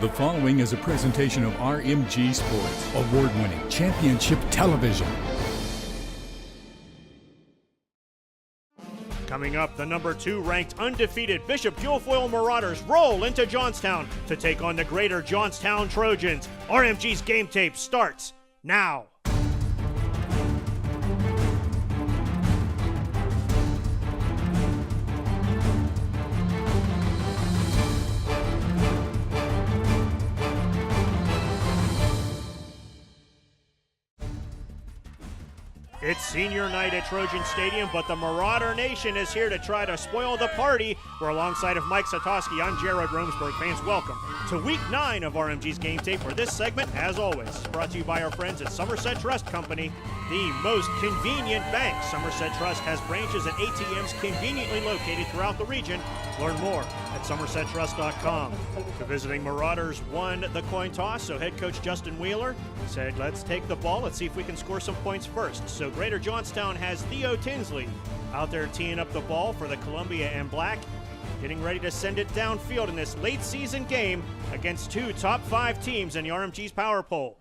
The following is a presentation of RMG Sports, award-winning championship television. Coming up, the number 2 ranked undefeated Bishop Guilfoyle Marauders roll into Johnstown to take on the Greater Johnstown Trojans. RMG's game tape starts now. It's senior night at Trojan Stadium, but the Marauder Nation is here to try to spoil the party. We're alongside of Mike Satoski. I'm Jared Romsberg. Fans, welcome to Week 9 of RMG's Game Tape, where this segment, as always, is brought to you by our friends at Somerset Trust Company, the most convenient bank. Somerset Trust has branches and ATMs conveniently located throughout the region. Learn more at somersettrust.com. The visiting Marauders won the coin toss, so head coach Justin Wheeler said, let's take the ball. Let's see if we can score some points first. So Greater Johnstown has Theo Tinsley out there teeing up the ball for the Columbia and Black, getting ready to send it downfield in this late season game against 2 top 5 teams in the RMG's power poll.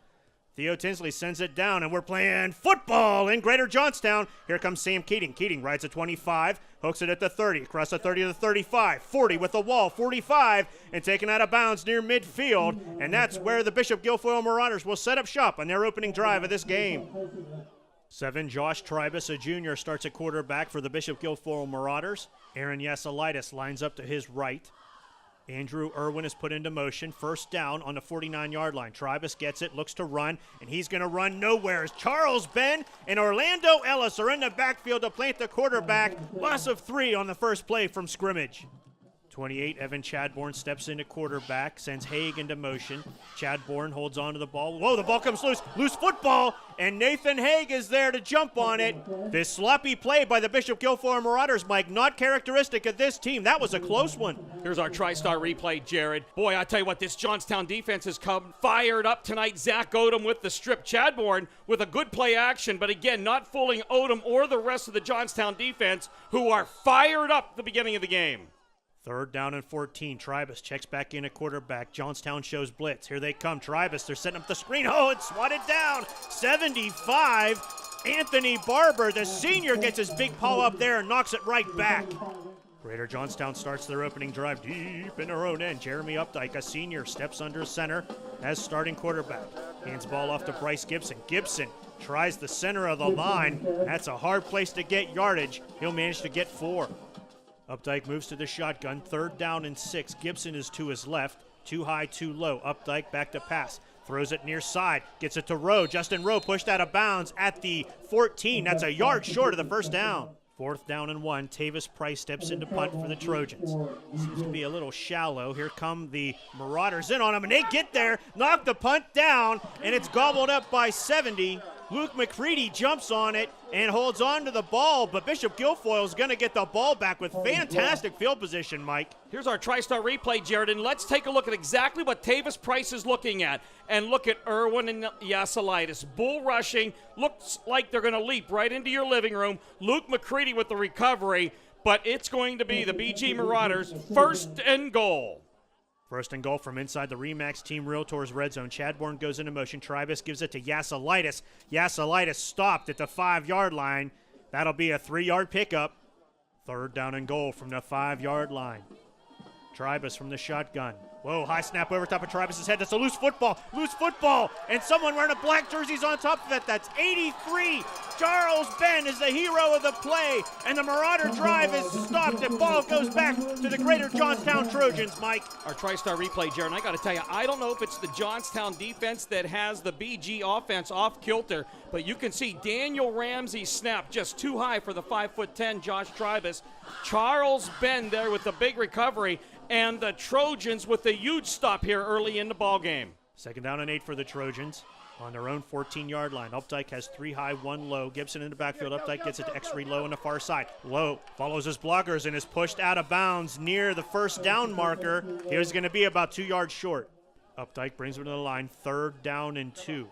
Theo Tinsley sends it down, and we're playing football in Greater Johnstown. Here comes Sam Keating. Keating rides a 25, hooks it at the 30, across the 30 to the 35, 40 with the wall, 45, and taken out of bounds near midfield. And that's where the Bishop Guilfoyle Marauders will set up shop on their opening drive of this game. 7, Josh Tribus, a junior, starts at quarterback for the Bishop Guilfoyle Marauders. Aaron Yasalitis lines up to his right. Andrew Irwin is put into motion. First down on the 49-yard line. Tribus gets it, looks to run, and he's going to run nowhere. Charles Ben and Orlando Ellis are in the backfield to plant the quarterback. Loss of 3 on the first play from scrimmage. 28, Evan Chadbourne steps into quarterback, sends Haig into motion. Chadbourne holds on to the ball. Whoa, the ball comes loose. Loose football, and Nathan Haig is there to jump on it. This sloppy play by the Bishop Guilfoyle Marauders, Mike, not characteristic of this team. That was a close one. Here's our TriStar replay, Jared. Boy, I tell you what, this Johnstown defense has come fired up tonight. Zach Odom with the strip. Chadbourne with a good play action, but again, not fooling Odom or the rest of the Johnstown defense, who are fired up at the beginning of the game. 3rd down and 14. Tribus checks back in at quarterback. Johnstown shows blitz. Here they come. Tribus, they're setting up the screen. Oh, it's swatted down. 75. Anthony Barber, the senior, gets his big paw up there and knocks it right back. Greater Johnstown starts their opening drive deep in their own end. Jeremy Updike, a senior, steps under center as starting quarterback. Hands ball off to Bryce Gibson. Gibson tries the center of the line. That's a hard place to get yardage. He'll manage to get 4. Updike moves to the shotgun. 3rd down and 6. Gibson is to his left. Too high, too low. Updike back to pass. Throws it near side. Gets it to Rowe. Justin Rowe pushed out of bounds at the 14. That's a yard short of the first down. 4th down and 1. Tavis Price steps into punt for the Trojans. Seems to be a little shallow. Here come the Marauders in on him, and they get there, knock the punt down, and it's gobbled up by 70. Luke McCready jumps on it and holds on to the ball, but Bishop Guilfoyle is going to get the ball back with fantastic field position, Mike. Here's our TriStar replay, Jared, and let's take a look at exactly what Tavis Price is looking at. And look at Irwin and Yasalitis. Bull rushing. Looks like they're going to leap right into your living room. Luke McCready with the recovery, but it's going to be the BG Marauders' 1st and goal. 1st and goal from inside the RE/MAX Team Realtors red zone. Chadbourne goes into motion. Tribus gives it to Yasalitis. Yasalitis stopped at the 5-yard line. That'll be a 3-yard pickup. 3rd down and goal from the 5-yard line. Tribus from the shotgun. Whoa, high snap over top of Tribus' head. That's a loose football. Loose football. And someone wearing a black jersey's on top of it. That's 83. Charles Ben is the hero of the play. And the Marauder drive is stopped. The ball goes back to the Greater Johnstown Trojans, Mike. Our TriStar replay, Jared, and I got to tell you, I don't know if it's the Johnstown defense that has the BG offense off kilter, but you can see Daniel Ramsey's snap just too high for the 5'10" Josh Tribus. Charles Ben there with the big recovery, and the Trojans with a huge stop here early in the ball game. 2nd down and 8 for the Trojans on their own 14-yard line. Updike has 3 high, 1 low. Gibson in the backfield. Updike gets it to X3 Low on the far side. Low follows his blockers and is pushed out of bounds near the 1st down marker. He was going to be about 2 yards short. Updike brings him to the line. 3rd down and 2.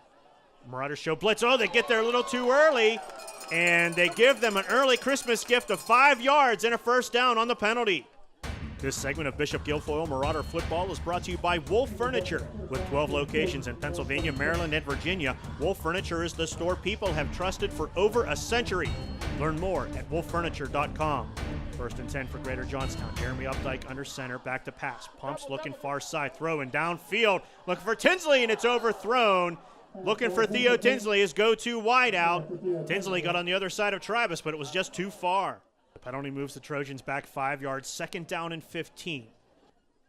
Marauders show blitz. Oh, they get there a little too early, and they give them an early Christmas gift of 5 yards and a 1st down on the penalty. This segment of Bishop Guilfoyle Marauder Football is brought to you by Wolf Furniture. With 12 locations in Pennsylvania, Maryland, and Virginia, Wolf Furniture is the store people have trusted for over a century. Learn more at wolffurniture.com. First and 10 for Greater Johnstown. Jeremy Updike under center, back to pass. Pumps looking far side, throwing downfield. Looking for Tinsley, and it's overthrown. Looking for Theo Tinsley, his go-to wide out. Tinsley got on the other side of Tribus, but it was just too far. The penalty moves the Trojans back 5 yards, second down and 15.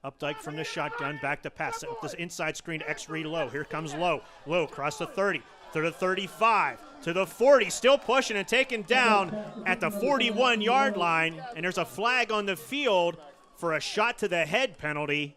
Updike from the shotgun, back to pass. Set up this inside screen to X-Reed Low. Here comes Low. Low across the 30, to the 35, to the 40. Still pushing and taken down at the 41-yard line. And there's a flag on the field for a shot to the head penalty.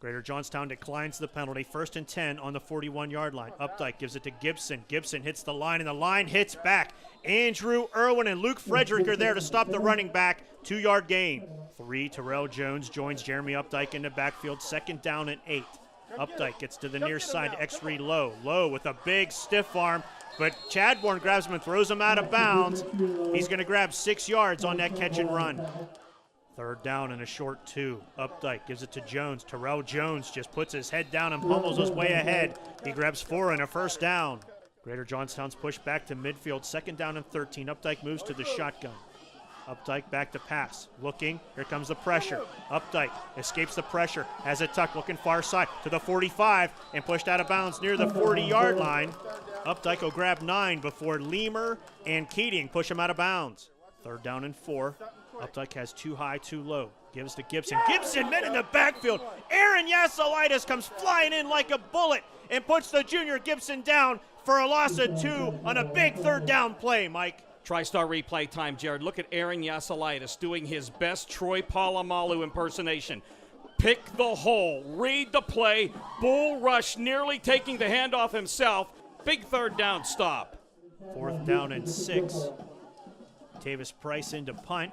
Greater Johnstown declines the penalty. First and 10 on the 41-yard line. Updike gives it to Gibson. Gibson hits the line, and the line hits back. Andrew Irwin and Luke Frederick are there to stop the running back. 2-yard gain. 3, Terrell Jones joins Jeremy Updike in the backfield. Second down and 8. Updike gets to the near side. X-Reed Low. Low with a big stiff arm, but Chadbourne grabs him and throws him out of bounds. He's going to grab 6 yards on that catch and run. Third down and a short 2. Updike gives it to Jones. Terrell Jones just puts his head down and pummels us way ahead. He grabs 4 and a first down. Greater Johnstown's pushed back to midfield. Second down and 13. Updike moves to the shotgun. Updike back to pass. Looking. Here comes the pressure. Updike escapes the pressure. Has it tucked. Looking far side to the 45 and pushed out of bounds near the 40-yard line. Updike will grab 9 before Lemur and Keating push him out of bounds. Third down and 4. Updike has too high, too low. Gives to Gibson. Gibson met in the backfield. Aaron Yassalitis comes flying in like a bullet and puts the junior Gibson down for a loss of 2 on a big third down play, Mike. TriStar replay time, Jared. Look at Aaron Yassalitis doing his best Troy Polamalu impersonation. Pick the hole, read the play, bull rush, nearly taking the handoff himself. Big third down stop. Fourth down and 6. Tavis Price into punt.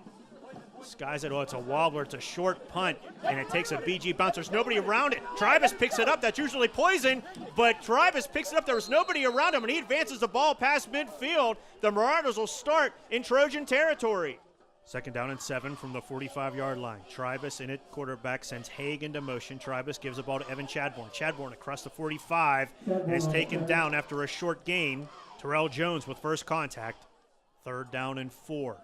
Skies it. Oh, it's a wobbler. It's a short punt, and it takes a BG bounce. There's nobody around it. Tribus picks it up. That's usually poison, but Tribus picks it up. There was nobody around him, and he advances the ball past midfield. The Marauders will start in Trojan territory. Second down and 7 from the 45-yard line. Tribus in it. Quarterback sends Haig into motion. Tribus gives the ball to Evan Chadbourne. Chadbourne across the 45 and is taken down after a short gain. Terrell Jones with first contact. Third down and 4.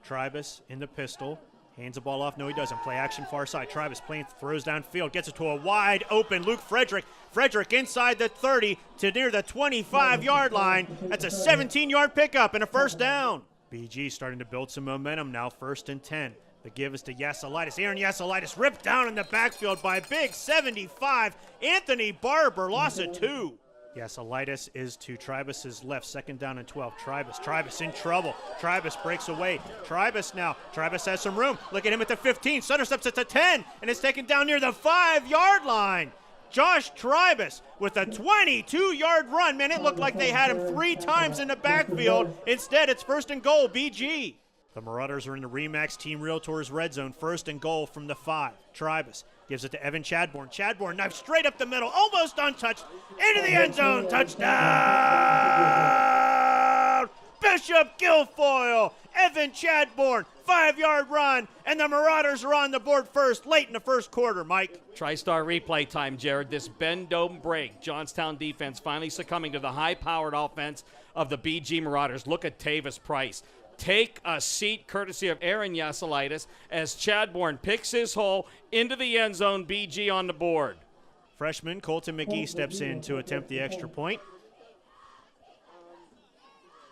Tribus in the pistol, hands the ball off. No, he doesn't. Play action far side. Tribus playing, throws downfield, gets it to a wide open Luke Frederick. Frederick inside the 30 to near the 25-yard line. That's a 17-yard pickup and a first down. BG starting to build some momentum now. First and 10. The give is to Yassalitis. Aaron Yassalitis ripped down in the backfield by a big 75. Anthony Barber, loss of 2. Yassalitis is to Tribus's left. Second down and 12. Tribus in trouble. Tribus breaks away. Tribus now. Tribus has some room. Look at him at the 15. Sutter steps at the 10 and is taken down near the 5-yard line. Josh Tribus with a 22-yard run. Man, it looked like they had him 3 times in the backfield. Instead, it's first and goal, BG. The Marauders are in the Remax Team Realtors red zone. First and goal from the 5. Tribus gives it to Evan Chadbourne. Chadbourne knife straight up the middle, almost untouched, into the end zone. Touchdown! Bishop Guilfoyle, Evan Chadbourne, 5-yard run, and the Marauders are on the board first, late in the first quarter, Mike. TriStar replay time, Jared. This bend, don't break. Johnstown defense finally succumbing to the high-powered offense of the BG Marauders. Look at Tavis Price. Take a seat courtesy of Aaron Yassalitis as Chadbourne picks his hole into the end zone. BG on the board. Freshman Colton McGee steps in to attempt the extra point.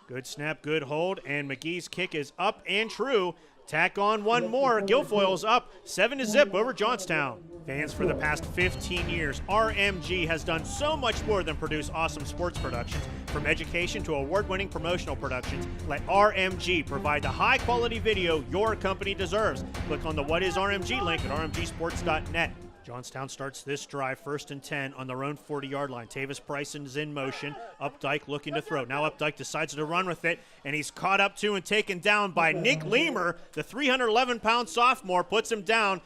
Good snap, good hold, and McGee's kick is up and true. Tack on one more. Guilfoyle's up 7-0 over Johnstown. Fans, for the past 15 years, RMG has done so much more than produce awesome sports productions. From education to award-winning promotional productions, let RMG provide the high-quality video your company deserves. Click on the What is RMG link at rmgsports.net. Johnstown starts this drive first and 10 on their own 40-yard line. Tavis Price is in motion. Updike looking to throw. Now Updike decides to run with it, and he's caught up to and taken down by Nick Lemur. The 311-pound sophomore puts him down.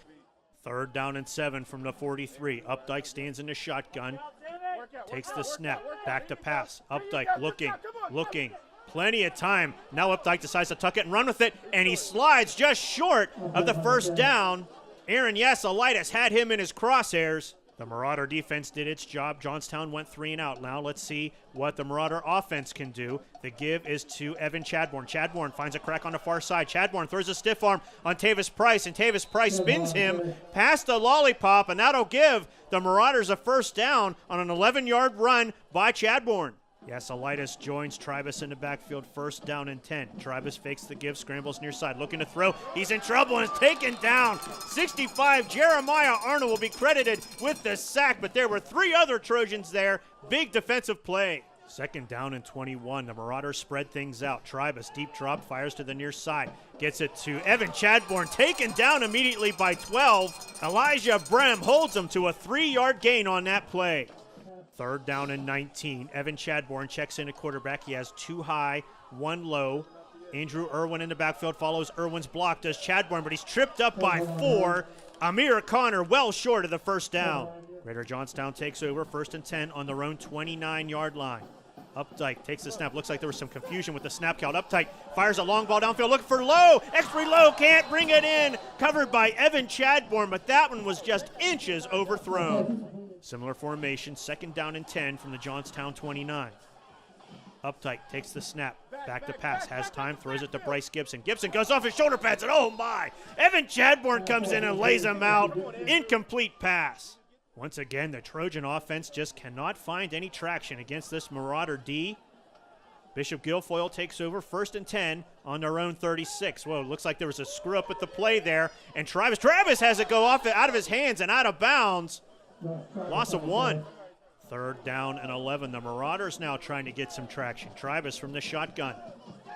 Third down and 7 from the 43. Updike stands in the shotgun. Takes the snap. Back to pass. Updike looking. Plenty of time. Now Updike decides to tuck it and run with it, and he slides just short of the first down. Aaron Yasolitis had him in his crosshairs. The Marauder defense did its job. Johnstown went 3 and out. Now let's see what the Marauder offense can do. The give is to Evan Chadbourne. Chadbourne finds a crack on the far side. Chadbourne throws a stiff arm on Tavis Price, and Tavis Price spins him past the lollipop, and that'll give the Marauders a first down on an 11-yard run by Chadbourne. Yasolitis joins Tribus in the backfield, first down and 10. Tribus fakes the give, scrambles near side, looking to throw. He's in trouble and is taken down. 65, Jeremiah Arnold will be credited with the sack, but there were 3 other Trojans there. Big defensive play. Second down and 21. The Marauders spread things out. Tribus, deep drop, fires to the near side. Gets it to Evan Chadbourne, taken down immediately by 12. Elijah Brem holds him to a 3-yard gain on that play. Third down and 19. Evan Chadbourne checks in at quarterback. He has 2 high, 1 low. Andrew Irwin in the backfield follows Irwin's block, does Chadbourne, but he's tripped up by 4. Amir Connor well short of the first down. Greater Johnstown takes over, first and 10 on their own 29-yard line. Updike takes the snap. Looks like there was some confusion with the snap count. Updike fires a long ball downfield, looking for Lowe. Extra Lowe can't bring it in. Covered by Evan Chadbourne, but that one was just inches overthrown. Similar formation, second down and 10 from the Johnstown 29. Updike takes the snap, back to pass, has time, throws it to Bryce Gibson. Gibson goes off his shoulder pads, and oh my! Evan Chadbourne comes in and lays him out. Incomplete pass. Once again, the Trojan offense just cannot find any traction against this Marauder D. Bishop Guilfoyle takes over, first and 10 on their own 36. Whoa, looks like there was a screw up with the play there, and Travis has it go off out of his hands and out of bounds. Loss of 1. Third down and 11. The Marauders now trying to get some traction. Tribus from the shotgun.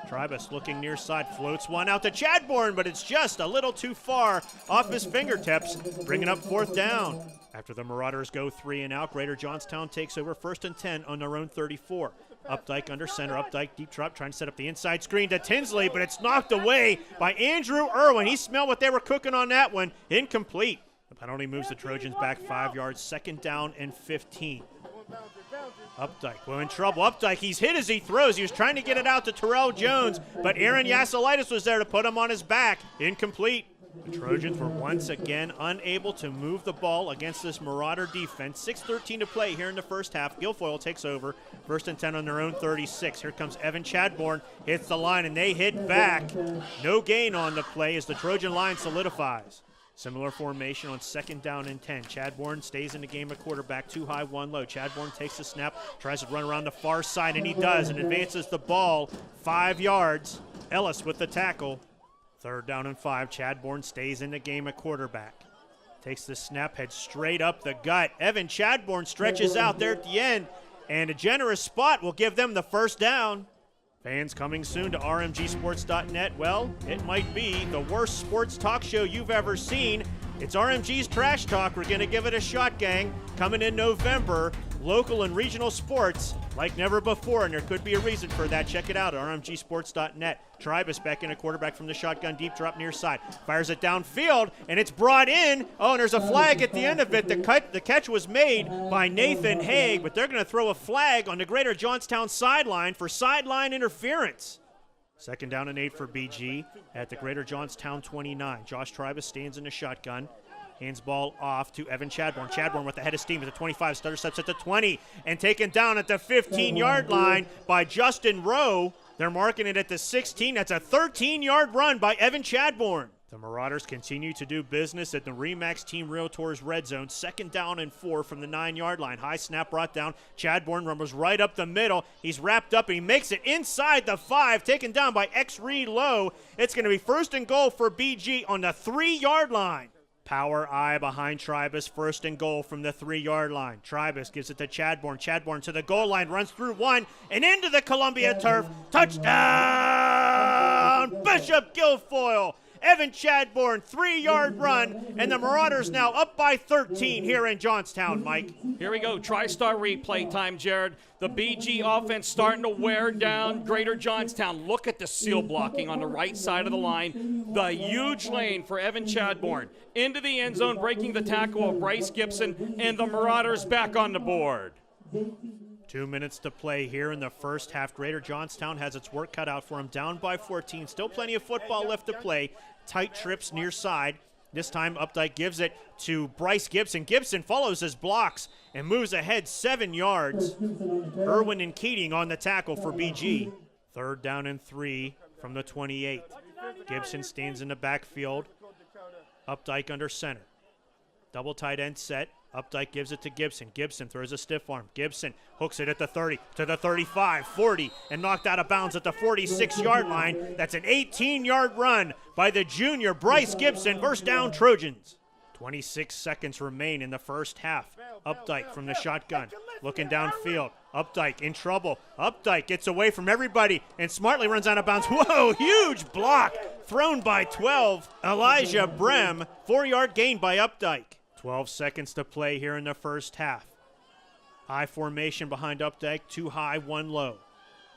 Tribus looking near side, floats one out to Chadbourne, but it's just a little too far off his fingertips, bringing up fourth down. After the Marauders go 3 and out, Greater Johnstown takes over, first and 10 on their own 34. Updike under center. Updike deep drop, trying to set up the inside screen to Tinsley, but it's knocked away by Andrew Irwin. He smelled what they were cooking on that one. Incomplete. The penalty moves the Trojans back 5 yards, second down and 15. Updike, well in trouble. Updike, he's hit as he throws. He was trying to get it out to Terrell Jones, but Aaron Yasolitis was there to put him on his back. Incomplete. The Trojans were once again unable to move the ball against this Marauder defense. 6:13 to play here in the first half. Guilfoyle takes over, first and 10 on their own 36. Here comes Evan Chadbourne, hits the line, and they hit back. No gain on the play as the Trojan line solidifies. Similar formation on second down and 10. Chadbourne stays in the game at quarterback, 2 high, 1 low. Chadbourne takes the snap, tries to run around the far side, and he does, and advances the ball 5 yards. Ellis with the tackle. Third down and 5. Chadbourne stays in the game at quarterback. Takes the snap, heads straight up the gut. Evan Chadbourne stretches out there at the end, and a generous spot will give them the first down. Fans coming soon to RMGsports.net. Well, it might be the worst sports talk show you've ever seen. It's RMG's Trash Talk. We're going to give it a shot, gang. Coming in November, local and regional sports like never before, and there could be a reason for that. Check it out at RMGsports.net. Tribus back in a quarterback from the shotgun, deep drop near side. Fires it downfield, and it's brought in. Oh, and there's a flag at the end of it. The catch was made by Nathan Haig, but they're going to throw a flag on the Greater Johnstown sideline for sideline interference. Second down and 8 for BG at the Greater Johnstown 29. Josh Tribus stands in the shotgun. Hands ball off to Evan Chadbourne. Chadbourne with the head of steam at the 25. Stutter steps at the 20. And taken down at the 15-yard line by Justin Rowe. They're marking it at the 16. That's a 13-yard run by Evan Chadbourne. The Marauders continue to do business at the RE/MAX Team Realtors red zone. Second down and 4 from the 9-yard line. High snap brought down. Chadbourne rumbles right up the middle. He's wrapped up and he makes it inside the 5. Taken down by X-Reed Lowe. It's going to be first and goal for BG on the 3-yard line. Power eye behind Tribus, first and goal from the 3-yard line. Tribus gives it to Chadbourne. Chadbourne to the goal line, runs through one and into the Columbia turf. Touchdown! Bishop Guilfoyle. Evan Chadbourne, 3-yard run, and the Marauders now up by 13 here in Johnstown, Mike. Here we go, TriStar replay time, Jared. The BG offense starting to wear down Greater Johnstown. Look at the seal blocking on the right side of the line. The huge lane for Evan Chadbourne. Into the end zone, breaking the tackle of Bryce Gibson, and the Marauders back on the board. 2 minutes to play here in the first half. Greater Johnstown has its work cut out for them, down by 14. Still plenty of football left to play. Tight trips near side. This time Updike gives it to Bryce Gibson. Gibson follows his blocks and moves ahead 7 yards. Irwin and Keating on the tackle for BG. 3rd down and 3 from the 28. Gibson stands in the backfield. Updike under center. Double tight end set. Updike gives it to Gibson. Gibson throws a stiff arm. Gibson hooks it at the 30, to the 35, 40, and knocked out of bounds at the 46-yard line. That's an 18-yard run by the junior Bryce Gibson. First down, Trojans. 26 seconds remain in the first half. Updike from the shotgun, looking downfield. Updike in trouble. Updike gets away from everybody and smartly runs out of bounds. Whoa, huge block thrown by 12. Elijah Brem, 4-yard gain by Updike. 12 seconds to play here in the first half. I formation behind Updike, 2 high, 1 low.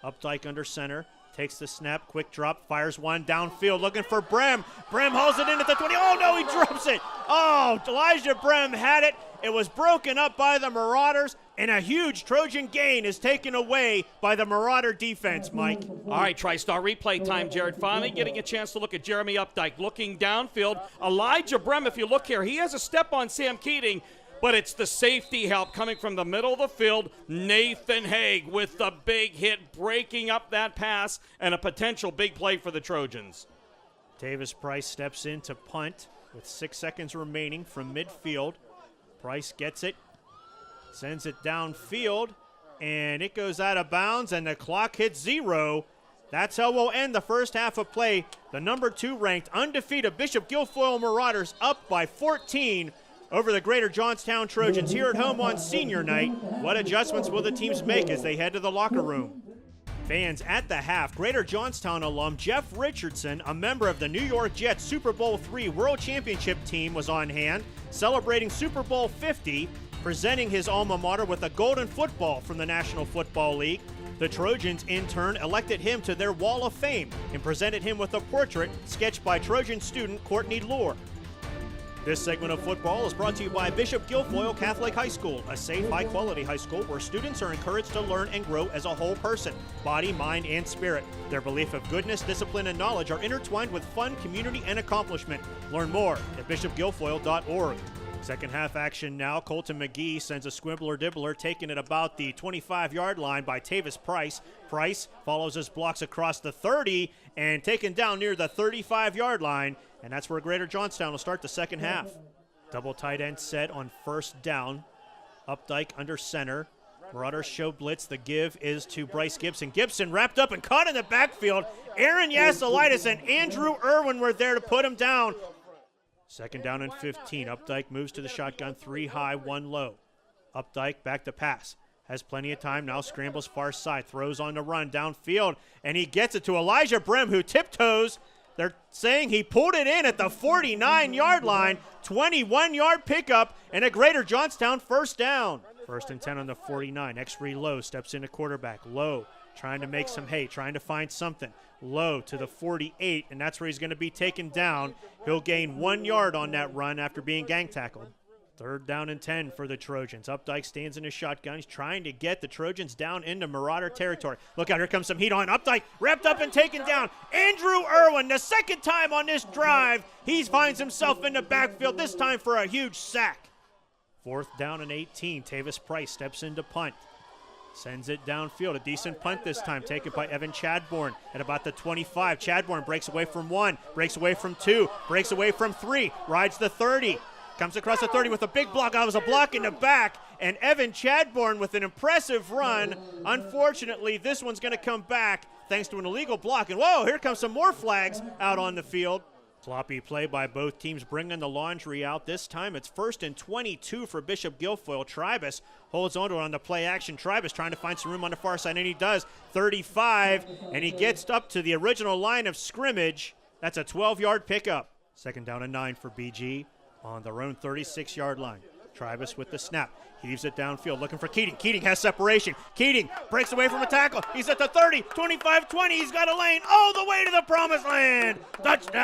Updike under center, takes the snap, quick drop, fires one downfield, looking for Brem. Brem hauls it in at the 20. Oh no, he drops it. Oh, Elijah Brem had it. It was broken up by the Marauders, and a huge Trojan gain is taken away by the Marauder defense, Mike. All right, TriStar replay time, Jared. Finally getting a chance to look at Jeremy Updike. Looking downfield. Elijah Brem, if you look here, he has a step on Sam Keating, but it's the safety help coming from the middle of the field. Nathan Haig with the big hit, breaking up that pass, and a potential big play for the Trojans. Tavis Price steps in to punt with 6 seconds remaining from midfield. Price gets it, sends it downfield, and it goes out of bounds, and the clock hits 0. That's how we'll end the first half of play. The number 2 ranked undefeated Bishop Guilfoyle Marauders up by 14 over the Greater Johnstown Trojans here at home on senior night. What adjustments will the teams make as they head to the locker room? Fans at the half, Greater Johnstown alum Jeff Richardson, a member of the New York Jets Super Bowl III World Championship team, was on hand, celebrating Super Bowl 50, presenting his alma mater with a golden football from the National Football League. The Trojans, in turn, elected him to their Wall of Fame and presented him with a portrait sketched by Trojan student Courtney Lohr. This segment of football is brought to you by Bishop Guilfoyle Catholic High School, a safe, high-quality high school where students are encouraged to learn and grow as a whole person, body, mind, and spirit. Their belief of goodness, discipline, and knowledge are intertwined with fun, community, and accomplishment. Learn more at bishopguilfoyle.org. Second half action now. Colton McGee sends a squibbler-dibbler taken at about the 25-yard line by Tavis Price. Price follows his blocks across the 30 and taken down near the 35-yard line. And that's where Greater Johnstown will start the second half. Double tight end set on first down. Updike under center. Marauders show blitz. The give is to Bryce Gibson. Gibson wrapped up and caught in the backfield. Aaron Yasolitis and Andrew Irwin were there to put him down. Second down and 15. Updike moves to the shotgun. 3 high, 1 low. Updike back to pass. Has plenty of time. Now scrambles far side. Throws on the run downfield. And he gets it to Elijah Brem, who tiptoes. They're saying he pulled it in at the 49-yard line. 21-yard pickup and a Greater Johnstown first down. First and 10 on the 49. X-Ray Lowe steps into quarterback. Lowe trying to make some hay, trying to find something. Low to the 48, and that's where he's going to be taken down. He'll gain 1 yard on that run after being gang tackled. Third down and 10 for the Trojans. Updike stands in his shotgun. He's trying to get the Trojans down into Marauder territory. Look out, here comes some heat on Updike. Wrapped up and taken down. Andrew Irwin, the second time on this drive. He finds himself in the backfield, this time for a huge sack. Fourth down and 18. Tavis Price steps in to punt. Sends it downfield. A decent punt this time, taken by Evan Chadbourne at about the 25. Chadbourne breaks away from 1, breaks away from 2, breaks away from 3, rides the 30. Comes across the 30 with a big block. That was a block in the back. And Evan Chadbourne with an impressive run. Unfortunately, this one's going to come back thanks to an illegal block. And whoa, here comes some more flags out on the field. Sloppy play by both teams, bringing the laundry out. This time it's first and 22 for Bishop Guilfoyle. Tribus holds on to it on the play action. Tribus trying to find some room on the far side, and he does. 35, and he gets up to the original line of scrimmage. That's a 12-yard pickup. Second down and 9 for BG on their own 36-yard line. Tribus with the snap. Heaves it downfield, looking for Keating. Keating has separation. Keating breaks away from a tackle. He's at the 30, 25, 20. He's got a lane all the way to the promised land. Touchdown!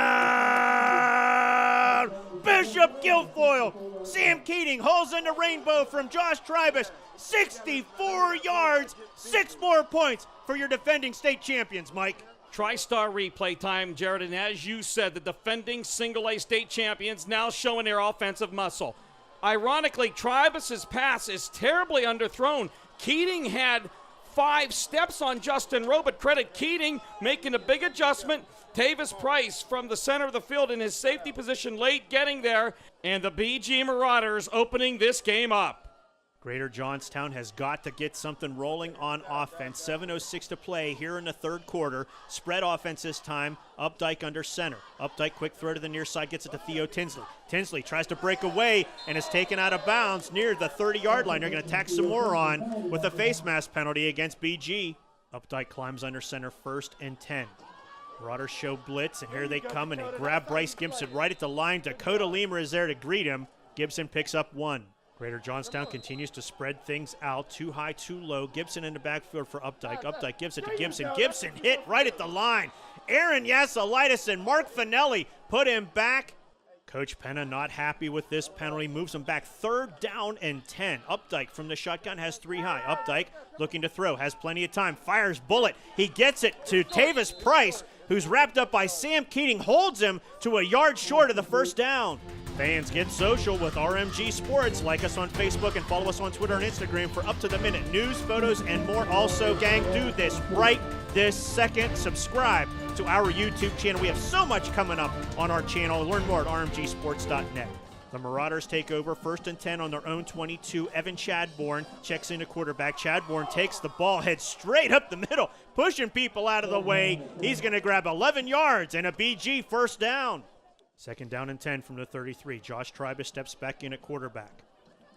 Bishop Guilfoyle. Sam Keating hauls in the rainbow from Josh Tribus. 64 yards, 6 more points for your defending state champions, Mike. TriStar replay time, Jared, and as you said, the defending single-A state champions now showing their offensive muscle. Ironically, Tribus's pass is terribly underthrown. Keating had 5 steps on Justin Rowe, but credit Keating making a big adjustment. Tavis Price from the center of the field in his safety position late getting there, and the BG Marauders opening this game up. Greater Johnstown has got to get something rolling on offense. 7:06 to play here in the third quarter. Spread offense this time. Updike under center. Updike quick throw to the near side, gets it to Theo Tinsley. Tinsley tries to break away and is taken out of bounds near the 30-yard line. They're going to tack some more on with a face mask penalty against BG. Updike climbs under center, 1st and 10. Marauders show blitz, and here they come, and they grab Bryce Gibson right at the line. Dakota Lemer is there to greet him. Gibson picks up 1. Greater Johnstown continues to spread things out. Too high, too low. Gibson in the backfield for Updike. Updike gives it to Gibson. Gibson hit right at the line. Aaron Yassalitis and Mark Finelli put him back. Coach Penna not happy with this penalty. Moves him back 3rd down and 10. Updike from the shotgun has 3 high. Updike looking to throw. Has plenty of time. Fires bullet. He gets it to Tavis Price, who's wrapped up by Sam Keating. Holds him to a yard short of the 1st down. Fans, get social with RMG Sports. Like us on Facebook and follow us on Twitter and Instagram for up-to-the-minute news, photos, and more. Also, gang, do this right this second. Subscribe to our YouTube channel. We have so much coming up on our channel. Learn more at rmgsports.net. The Marauders take over 1st and 10 on their own 22. Evan Chadbourne checks into quarterback. Chadbourne takes the ball, heads straight up the middle, pushing people out of the way. He's going to grab 11 yards and a BG 1st down. 2nd down and 10 from the 33. Josh Tribus steps back in at quarterback.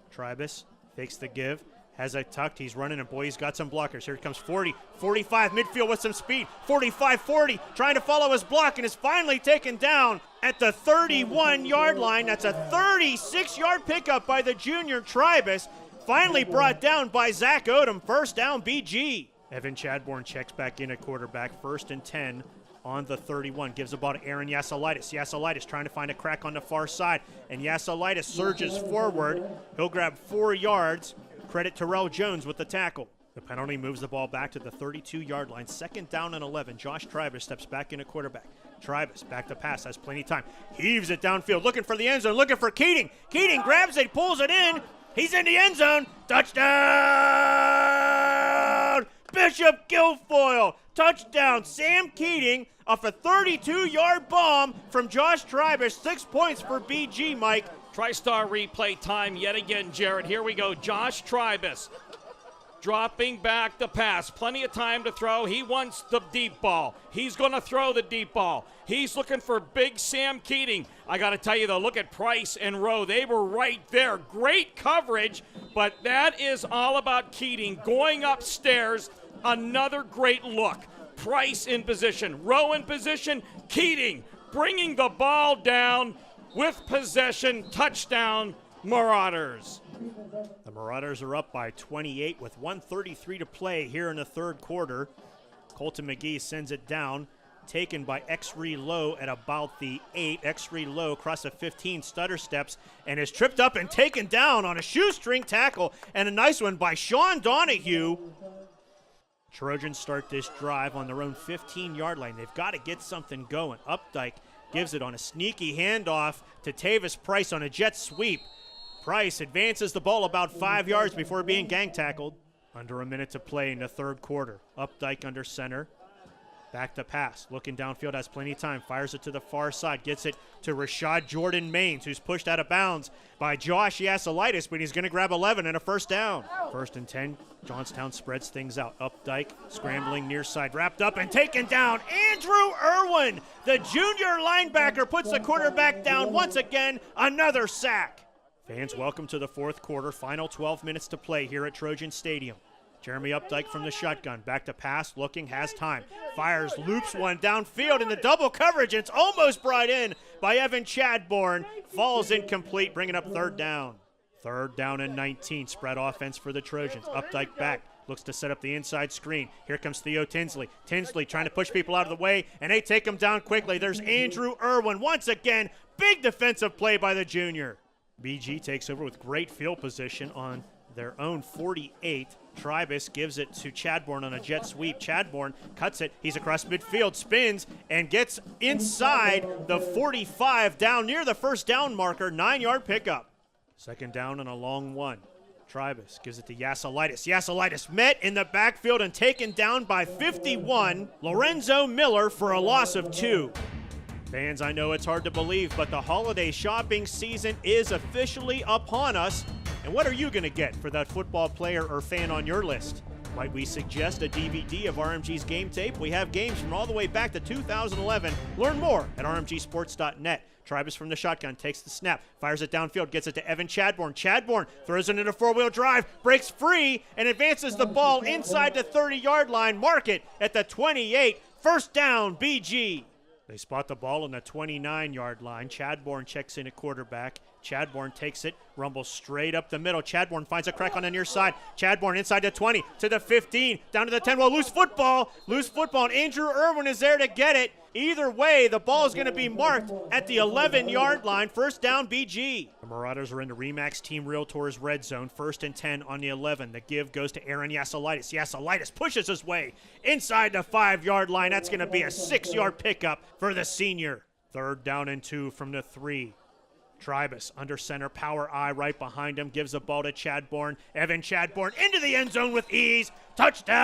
Tribus fakes the give, has a tucked. He's running, and boy, he's got some blockers. Here comes 40, 45, midfield with some speed. 45, 40, trying to follow his block, and is finally taken down at the 31-yard line. That's a 36-yard pickup by the junior Tribus. Finally brought down by Zach Odom. 1st down, BG. Evan Chadbourne checks back in at quarterback. 1st and 10. On the 31, gives the ball to Aaron Yassalitis. Yassalitis trying to find a crack on the far side, and Yassalitis surges forward. He'll grab 4 yards. Credit Terrell Jones with the tackle. The penalty moves the ball back to the 32-yard line. 2nd down and 11. Josh Tribus steps back in at quarterback. Tribus back to pass, has plenty of time. Heaves it downfield, looking for the end zone, looking for Keating. Keating grabs it, pulls it in. He's in the end zone. Touchdown! Bishop Guilfoyle. Touchdown, Sam Keating off a 32-yard bomb from Josh Tribus. 6 points for BG, Mike. TriStar replay time yet again, Jared. Here we go. Josh Tribus dropping back the pass. Plenty of time to throw. He wants the deep ball. He's going to throw the deep ball. He's looking for big Sam Keating. I got to tell you, though, look at Price and Rowe. They were right there. Great coverage, but that is all about Keating going upstairs. Another great look. Price in position, Rowe in position, Keating bringing the ball down with possession. Touchdown, Marauders. The Marauders are up by 28 with 1:33 to play here in the third quarter. Colton McGee sends it down, taken by X-Ree Lowe at about the 8. X-Ree Lowe across the 15, stutter steps, and is tripped up and taken down on a shoestring tackle, and a nice one by Sean Donahue. Trojans start this drive on their own 15-yard line. They've got to get something going. Updike gives it on a sneaky handoff to Tavis Price on a jet sweep. Price advances the ball about 5 yards before being gang tackled. Under a minute to play in the third quarter. Updike under center. Back to pass. Looking downfield, has plenty of time. Fires it to the far side. Gets it to Rashad Jordan Maines, who's pushed out of bounds by Josh Yassalitis, but he's going to grab 11 and a 1st down. 1st and 10. Johnstown spreads things out. Updike scrambling near side. Wrapped up and taken down. Andrew Irwin, the junior linebacker, puts the quarterback down once again. Another sack. Fans, welcome to the fourth quarter. Final 12 minutes to play here at Trojan Stadium. Jeremy Updike from the shotgun. Back to pass, looking, has time. Fires, loops one downfield in the double coverage, and it's almost brought in by Evan Chadbourne. Falls incomplete, bringing up 3rd down. 3rd down and 19. Spread offense for the Trojans. Updike back. Looks to set up the inside screen. Here comes Theo Tinsley. Tinsley trying to push people out of the way, and they take him down quickly. There's Andrew Irwin. Once again, big defensive play by the junior. BG takes over with great field position on their own 48. Tribus gives it to Chadbourne on a jet sweep. Chadbourne cuts it. He's across midfield, spins, and gets inside the 45 down near the first down marker. 9-yard pickup. Second down and a long one. Tribus gives it to Yasolitis. Yasolitis met in the backfield and taken down by 51. Lorenzo Miller for a loss of 2. Fans, I know it's hard to believe, but the holiday shopping season is officially upon us. And what are you going to get for that football player or fan on your list? Might we suggest a DVD of RMG's game tape? We have games from all the way back to 2011. Learn more at rmgsports.net. Tribus from the shotgun takes the snap, fires it downfield, gets it to Evan Chadbourne. Chadbourne throws it into four-wheel drive, breaks free, and advances the ball inside the 30-yard line. Mark it at the 28. First down, BG. They spot the ball on the 29-yard line. Chadbourne checks in at quarterback. Chadbourne takes it, rumbles straight up the middle. Chadbourne finds a crack on the near side. Chadbourne inside the 20, to the 15, down to the 10. Well, loose football, and Andrew Irwin is there to get it. Either way, the ball is going to be marked at the 11-yard line. First down, BG. The Marauders are in the Remax Team Realtors red zone. First and 10 on the 11. The give goes to Aaron Yasolitis. Yasolitis pushes his way inside the 5-yard line. That's going to be a 6-yard pickup for the senior. Third down and 2 from the 3. Tribus under center, power I right behind him, gives the ball to Chadbourne. Evan Chadbourne into the end zone with ease. Touchdown!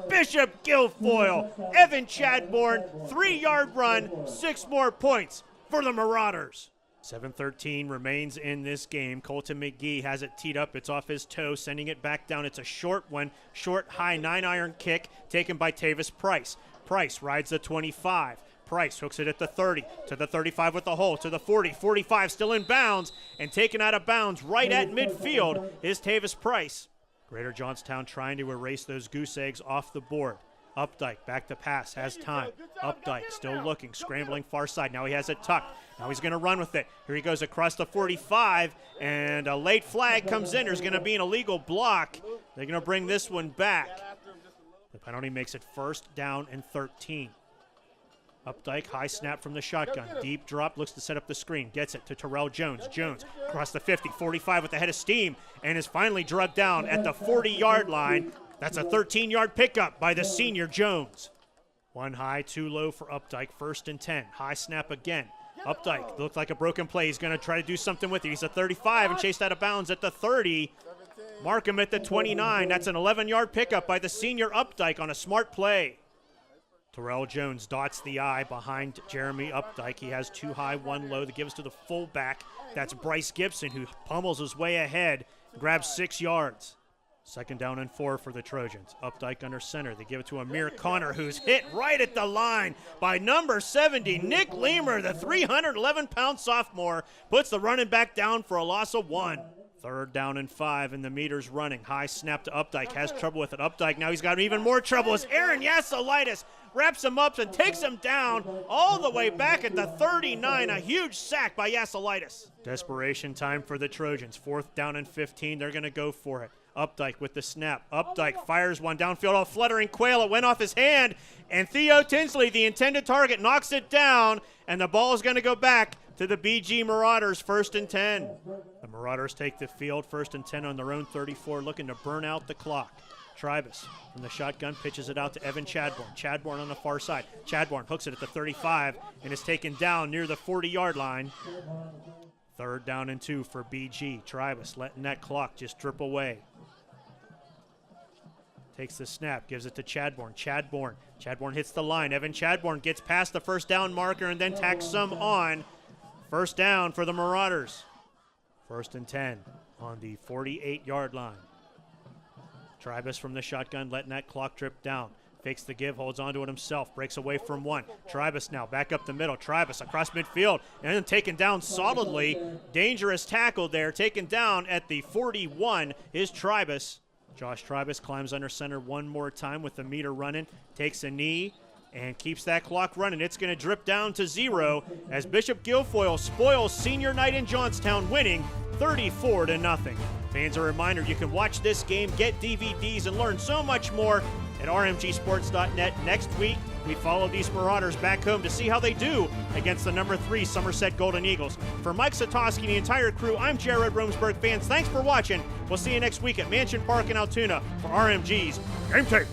Bishop Guilfoyle. Evan Chadbourne, 3-yard run, 6 more points for the Marauders. 7:13 remains in this game. Colton McGee has it teed up. It's off his toe, sending it back down. It's a short one. Short, high 9-iron kick taken by Tavis Price. Price rides the 25. Price hooks it at the 30, to the 35 with the hole, to the 40, 45 still in bounds, and taken out of bounds right at midfield is Tavis Price. Greater Johnstown trying to erase those goose eggs off the board. Updike back to pass, has time. Updike still looking, scrambling far side. Now he has it tucked. Now he's going to run with it. Here he goes across the 45, and a late flag comes in. There's going to be an illegal block. They're going to bring this one back. The penalty makes it first down and 13. Updike, high snap from the shotgun. Deep drop, looks to set up the screen. Gets it to Terrell Jones. Jones across the 50, 45 with the head of steam, and is finally drugged down at the 40-yard line. That's a 13-yard pickup by the senior Jones. 1 high, 2 low for Updike. First and 10. High snap again. Updike looked like a broken play. He's going to try to do something with it. He's a 35 and chased out of bounds at the 30. Mark him at the 29. That's an 11-yard pickup by the senior Updike on a smart play. Terrell Jones dots the I behind Jeremy Updike. He has 2 high, 1 low. That gives to the fullback. That's Bryce Gibson, who pummels his way ahead, grabs 6 yards. Second down and 4 for the Trojans. Updike under center. They give it to Amir Connor, who's hit right at the line by number 70, Nick Leamer, the 311-pound sophomore, puts the running back down for a loss of 1. Third down and 5, and the meter's running. High snap to Updike. Has trouble with it. Updike, now he's got even more trouble as Aaron Yasolitis wraps him up and takes him down all the way back at the 39. A huge sack by Yasolitis. Desperation time for the Trojans. 4th down and 15. They're going to go for it. Updike with the snap. Updike fires one downfield off Fluttering Quail. It went off his hand, and Theo Tinsley, the intended target, knocks it down, and the ball is going to go back to the BG Marauders. 1st and 10. The Marauders take the field. 1st and 10 on their own 34, looking to burn out the clock. Tribus from the shotgun pitches it out to Evan Chadbourne. Chadbourne on the far side. Chadbourne hooks it at the 35 and is taken down near the 40-yard line. 3rd down and 2 for BG. Tribus letting that clock just drip away. Takes the snap, gives it to Chadbourne. Chadbourne hits the line. Evan Chadbourne gets past the first down marker and then tacks some on. First down for the Marauders. 1st and 10 on the 48-yard line. Tribus from the shotgun letting that clock drip down. Fakes the give, holds onto it himself, breaks away from one. Tribus now back up the middle. Tribus across midfield and then taken down solidly. Dangerous tackle there. Taken down at the 41 is Tribus. Josh Tribus climbs under center one more time with the meter running. Takes a knee and keeps that clock running. It's going to drip down to 0 as Bishop Guilfoyle spoils senior night in Johnstown, winning 34-0. Fans, a reminder, you can watch this game, get DVDs, and learn so much more at rmgsports.net. Next week, we follow these Marauders back home to see how they do against the number 3 Somerset Golden Eagles. For Mike Satoski and the entire crew, I'm Jared Romsberg. Fans, thanks for watching. We'll see you next week at Mansion Park in Altoona for RMG's Game Tape.